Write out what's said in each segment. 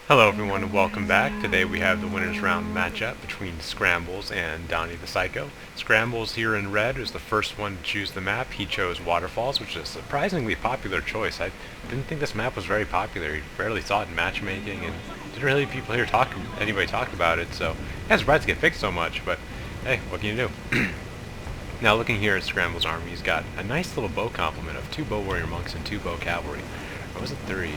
Hello everyone and welcome back. Today we have the winners round matchup between Scrambles and Donnie the Psycho. Scrambles here in red is the first one to choose the map. He chose Waterfalls, which is a surprisingly popular choice. I didn't think this map was very popular. You rarely saw it in matchmaking and didn't really anybody talk about it, so yeah, surprised to get picked so much, but hey, what can you do? Now looking here at Scrambles' army, he's got a nice little bow complement of 2 bow warrior monks and 2 bow cavalry. Or was it 3?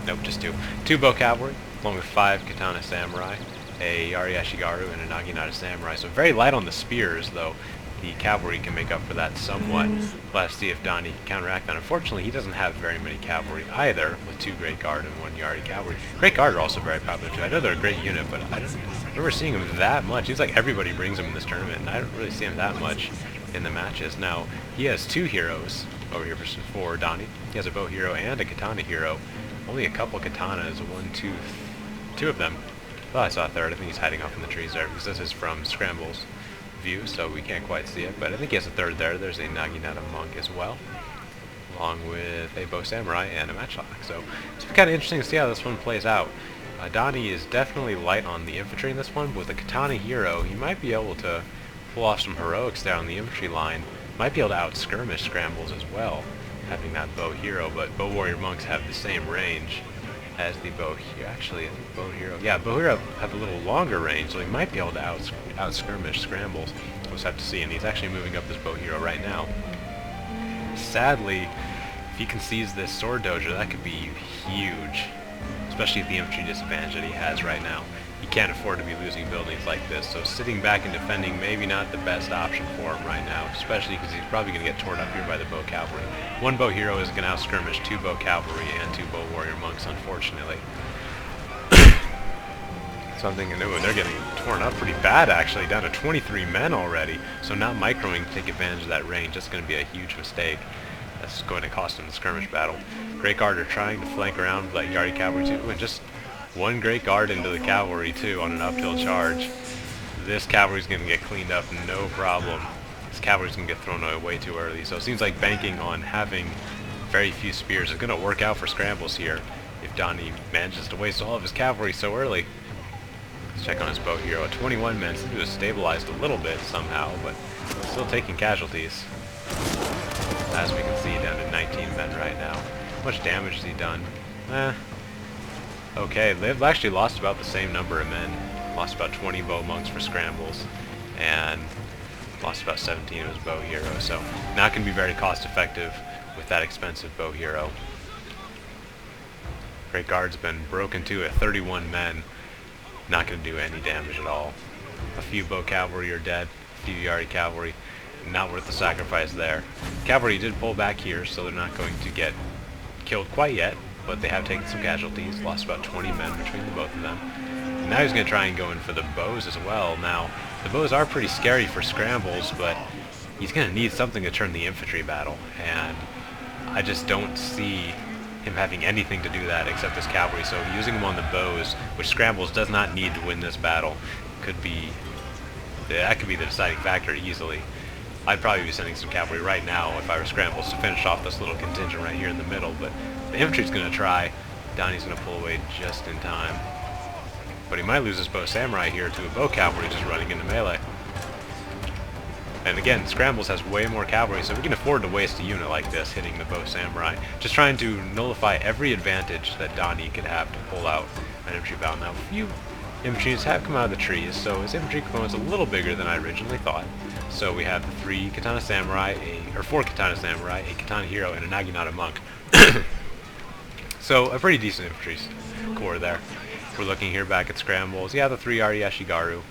Nope, just 2. 2 bow cavalry, along with 5 katana samurai, a Yari Ashigaru, and a Naginata samurai. So very light on the spears, though the cavalry can make up for that somewhat. Let's see if Doni can counteract that. Unfortunately, he doesn't have very many cavalry either, with 2 Great Guard and 1 Yari cavalry. Great Guard are also very popular too. I know they're a great unit, but I don't remember seeing them that much. Seems like everybody brings them in this tournament, and I don't really see them that much in the matches. Now, he has 2 heroes over here for Doni. He has a bow hero and a katana hero. Only a couple katanas, 2 of them. Oh, I saw a third. I think he's hiding off in the trees there, because this is from Scrambles' view, so we can't quite see it. But I think he has a third there. There's a Naginata monk as well, along with a bow samurai and a matchlock. So it's kind of interesting to see how this one plays out. Doni is definitely light on the infantry in this one, but with a katana hero, he might be able to pull off some heroics there on the infantry line. Might be able to out-skirmish Scrambles as well, having that bow hero, but bow warrior monks have the same range as the bow hero. Actually, I think bow hero, yeah, bow hero have a little longer range, so he might be able to out-skirmish Scrambles. We'll just have to see, and he's actually moving up this bow hero right now. Sadly, if he can seize this sword dojo, that could be huge, especially at the infantry disadvantage that he has right now. He can't afford to be losing buildings like this, so sitting back and defending maybe not the best option for him right now, especially because he's probably going to get torn up here by the bow cavalry. 1 bow hero is going to out-skirmish 2 bow cavalry and 2 bow warrior monks, unfortunately. Something new, and they're getting torn up pretty bad actually, down to 23 men already, so not microing to take advantage of that range. That's going to be a huge mistake. That's going to cost him the skirmish battle. Great Guard are trying to flank around like Yari cavalry too, and just 1 Great Guard into the cavalry too on an uphill charge. This cavalry's going to get cleaned up, no problem. This cavalry's going to get thrown away way too early. So it seems like banking on having very few spears is going to work out for Scrambles here if Doni manages to waste all of his cavalry so early. Let's check on his bow hero. At 21 men, seems to have stabilized a little bit somehow, but still taking casualties. As we can see, down to 19 men right now. How much damage has he done? Okay, they've actually lost about the same number of men. Lost about 20 bow monks for Scrambles, and lost about 17 of his bow hero, so not going to be very cost effective with that expensive bow hero. Great Guard's been broken to at 31 men. Not going to do any damage at all. A few bow cavalry are dead, a few Yari cavalry. Not worth the sacrifice there. Cavalry did pull back here, so they're not going to get killed quite yet, but they have taken some casualties, lost about 20 men between the both of them. And now he's going to try and go in for the bows as well. Now, the bows are pretty scary for Scrambles, but he's going to need something to turn the infantry battle, and I just don't see him having anything to do that except his cavalry, so using him on the bows, which Scrambles does not need to win this battle, that could be the deciding factor easily. I'd probably be sending some cavalry right now if I were Scrambles to finish off this little contingent right here in the middle, but the infantry's going to try. Doni's going to pull away just in time. But he might lose his bow samurai here to a bow cavalry just running into melee. And again, Scrambles has way more cavalry, so we can afford to waste a unit like this hitting the bow samurai. Just trying to nullify every advantage that Doni could have to pull out an infantry battle. Now, a few infantry units have come out of the trees, so his infantry component's a little bigger than I originally thought. So we have the 4 katana samurai, a katana hero, and a Naginata monk. So a pretty decent infantry corps there. We're looking here back at Scrambles. Yeah, the 3 Yari Ashigaru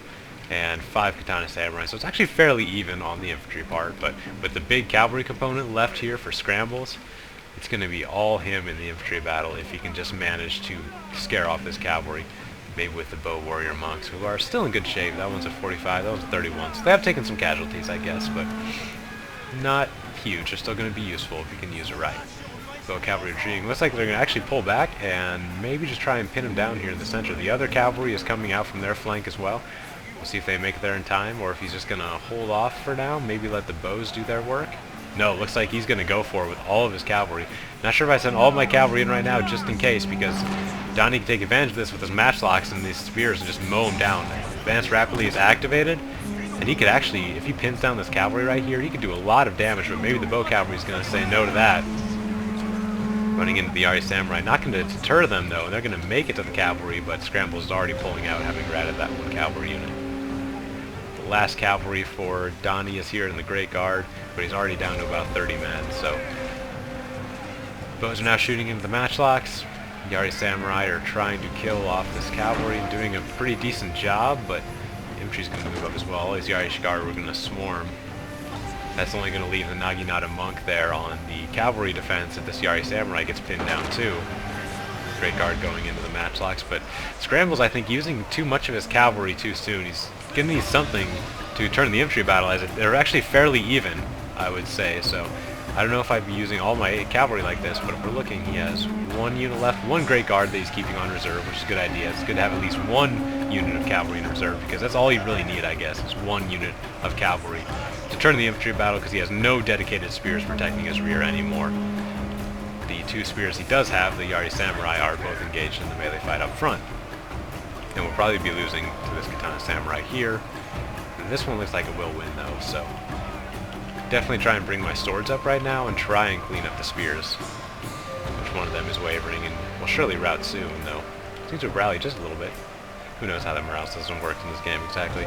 and 5 katana samurai. So it's actually fairly even on the infantry part, but with the big cavalry component left here for Scrambles, it's going to be all him in the infantry battle if he can just manage to scare off this cavalry. Maybe with the bow warrior monks, who are still in good shape. That one's at 45, that one's at 31. So they have taken some casualties, I guess, but not huge. They're still going to be useful if you can use it right. Bow cavalry retreating. Looks like they're going to actually pull back and maybe just try and pin him down here in the center. The other cavalry is coming out from their flank as well. We'll see if they make it there in time, or if he's just going to hold off for now, maybe let the bows do their work. No, it looks like he's going to go for it with all of his cavalry. Not sure if I send all of my cavalry in right now just in case, because Doni can take advantage of this with his matchlocks and these spears and just mow him down. Advance rapidly is activated, and he could actually, if he pins down this cavalry right here, he could do a lot of damage, but maybe the bow cavalry is going to say no to that. Running into the Yari Samurai, not going to deter them though. They're going to make it to the cavalry, but Scrambles is already pulling out, having routed that one cavalry unit. The last cavalry for Doni is here in the Great Guard, but he's already down to about 30 men, so bows are now shooting into the matchlocks. The Yari Samurai are trying to kill off this cavalry and doing a pretty decent job, but infantry's going to move up as well. All these Yari Shikari were going to swarm. That's only going to leave the Naginata monk there on the cavalry defense if this Yari Samurai gets pinned down too. Great Guard going into the matchlocks, but Scrambles, I think, using too much of his cavalry too soon. He's going to need something to turn the infantry battle, as they're actually fairly even, I would say, so I don't know if I'd be using all my cavalry like this, but if we're looking, he has one unit left, one Great Guard that he's keeping on reserve, which is a good idea. It's good to have at least one unit of cavalry in reserve, because that's all you really need, I guess, is one unit of cavalry to turn the infantry battle, because he has no dedicated spears protecting his rear anymore. The two spears he does have, the Yari Samurai, are both engaged in the melee fight up front. And we'll probably be losing to this Katana Samurai here. And this one looks like it will win though, so definitely try and bring my swords up right now and try and clean up the spears. Which one of them is wavering and will surely rout soon, though. Seems to have rallied just a little bit. Who knows how that morale system works in this game exactly.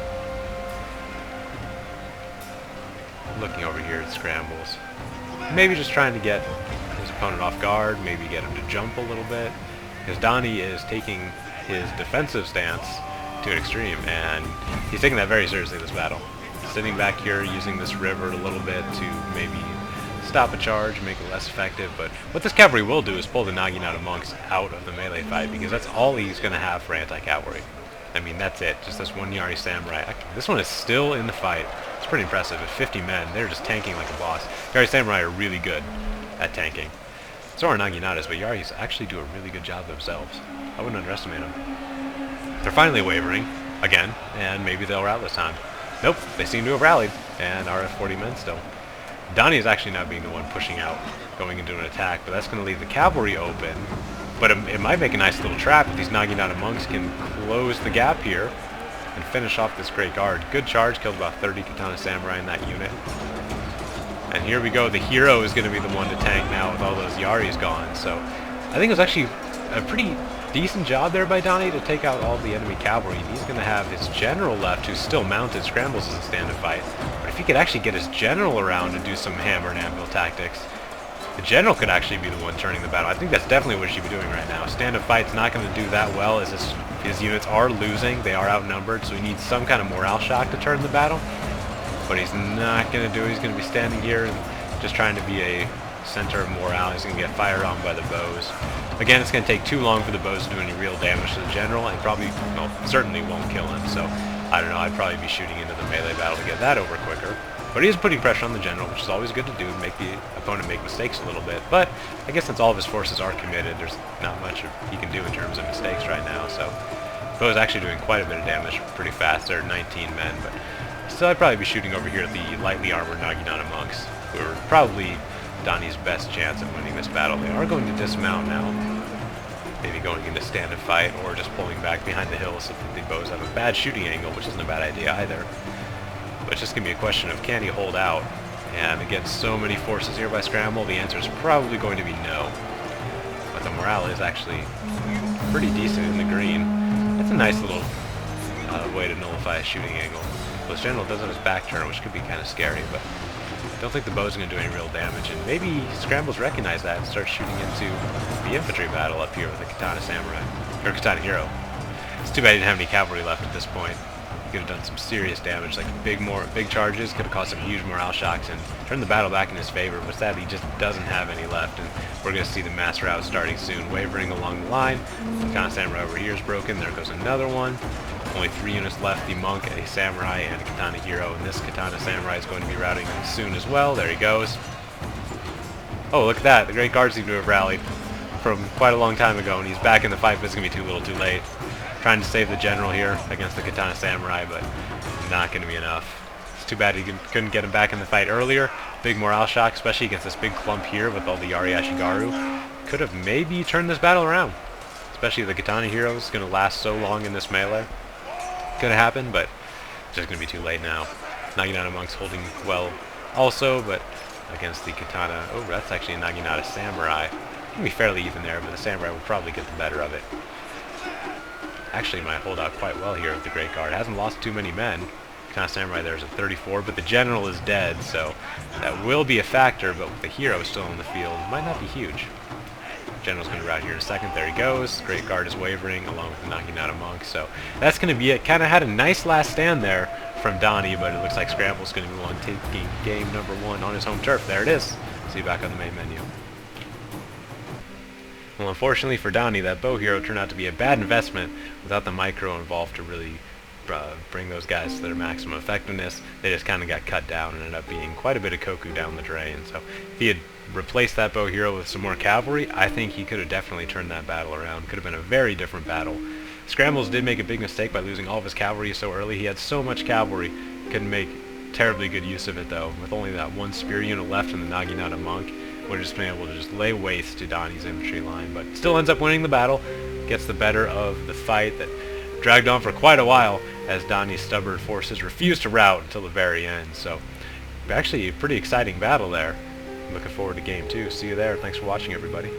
Looking over here at Scrambles. Maybe just trying to get his opponent off guard, maybe get him to jump a little bit. Because Doni is taking his defensive stance to an extreme, and he's taking that very seriously this battle. Sitting back here, using this river a little bit to maybe stop a charge, make it less effective, but what this cavalry will do is pull the Naginata monks out of the melee fight, because that's all he's going to have for anti-cavalry. I mean, that's it, just this one Yari Samurai. Actually, this one is still in the fight. It's pretty impressive. At 50 men, they're just tanking like a boss. Yari Samurai are really good at tanking. So are Naginatas, but Yaris actually do a really good job themselves. I wouldn't underestimate them. They're finally wavering, again, and maybe they'll rout this time. Nope, they seem to have rallied, and are at 40 men still. Doni is actually now being the one pushing out, going into an attack, but that's going to leave the cavalry open. But it might make a nice little trap if these Naginata monks can close the gap here and finish off this Great Guard. Good charge, killed about 30 Katana Samurai in that unit. And here we go, the hero is going to be the one to tank now with all those Yaris gone. So I think it was actually a pretty decent job there by Doni to take out all the enemy cavalry. He's going to have his general left, who's still mounted. Scrambles is a stand-up fight. But if he could actually get his general around and do some hammer and anvil tactics, the general could actually be the one turning the battle. I think that's definitely what he should be doing right now. Stand-up fight's not going to do that well, as his units are losing. They are outnumbered, so he needs some kind of morale shock to turn the battle. But he's not going to do it. He's going to be standing here and just trying to be a center of morale. He's going to get fired on by the bows. Again, it's going to take too long for the bows to do any real damage to the general, and probably, well, certainly won't kill him. So, I don't know, I'd probably be shooting into the melee battle to get that over quicker. But he is putting pressure on the general, which is always good to do, make the opponent make mistakes a little bit. But I guess since all of his forces are committed, there's not much he can do in terms of mistakes right now. So, Bo's actually doing quite a bit of damage pretty fast. There are 19 men, but still I'd probably be shooting over here at the lightly armored Naginata monks, who are probably Doni's best chance at winning this battle. They are going to dismount now. Maybe going into stand-up fight, or just pulling back behind the hills if the bows have a bad shooting angle, which isn't a bad idea either. But it's just going to be a question of, can he hold out? And against so many forces here by Scramble, the answer is probably going to be no. But the morale is actually pretty decent in the green. That's a nice little way to nullify a shooting angle. Well, this general does have his back turn, which could be kind of scary, but I don't think the bow's going to do any real damage. And maybe Scrambles recognize that and start shooting into the infantry battle up here with the Katana Samurai, or Katana Hero. It's too bad he didn't have any cavalry left at this point. He could have done some serious damage, like big charges, could have caused some huge morale shocks and turned the battle back in his favor, but sadly he just doesn't have any left, and we're going to see the mass rout starting soon, wavering along the line. The Katana Samurai over here is broken, there goes another one. Only 3 units left, the monk, a samurai, and a Katana Hero, and this Katana Samurai is going to be routing soon as well. There he goes. Oh, look at that, the Great Guard seem to have rallied from quite a long time ago, and he's back in the fight, but it's going to be too little too late. Trying to save the general here against the Katana Samurai, but not going to be enough. Too bad he couldn't get him back in the fight earlier. Big morale shock, especially against this big clump here with all the Yari Ashigaru. Could have maybe turned this battle around. Especially the Katana hero is going to last so long in this melee. Could have happened, but it's just going to be too late now. Naginata Monk's holding well also, but against the Katana... Oh, that's actually a Naginata Samurai. It can be fairly even there, but the Samurai will probably get the better of it. Actually might hold out quite well here with the Great Guard. Hasn't lost too many men. Katana Samurai there is at 34, but the General is dead, so that will be a factor, but with the hero still in the field, it might not be huge. General's going to rout here in a second. There he goes. Great Guard is wavering along with the Naginata Monk, so that's going to be it. Kind of had a nice last stand there from Doni, but it looks like Scrambles going to be one taking game number 1 on his home turf. There it is. See you back on the main menu. Well, unfortunately for Doni, that bow hero turned out to be a bad investment without the micro involved to really bring those guys to their maximum effectiveness. They just kind of got cut down and ended up being quite a bit of Koku down the drain. So if he had replaced that bow hero with some more cavalry, I think he could have definitely turned that battle around. Could have been a very different battle. Scrambles did make a big mistake by losing all of his cavalry so early. He had so much cavalry, couldn't make terribly good use of it though. With only that one spear unit left in the Naginata Monk, would have just been able to just lay waste to Doni's infantry line, but still ends up winning the battle, gets the better of the fight that dragged on for quite a while as Doni's stubborn forces refused to rout until the very end. So actually a pretty exciting battle there. Looking forward to game 2. See you there. Thanks for watching, everybody.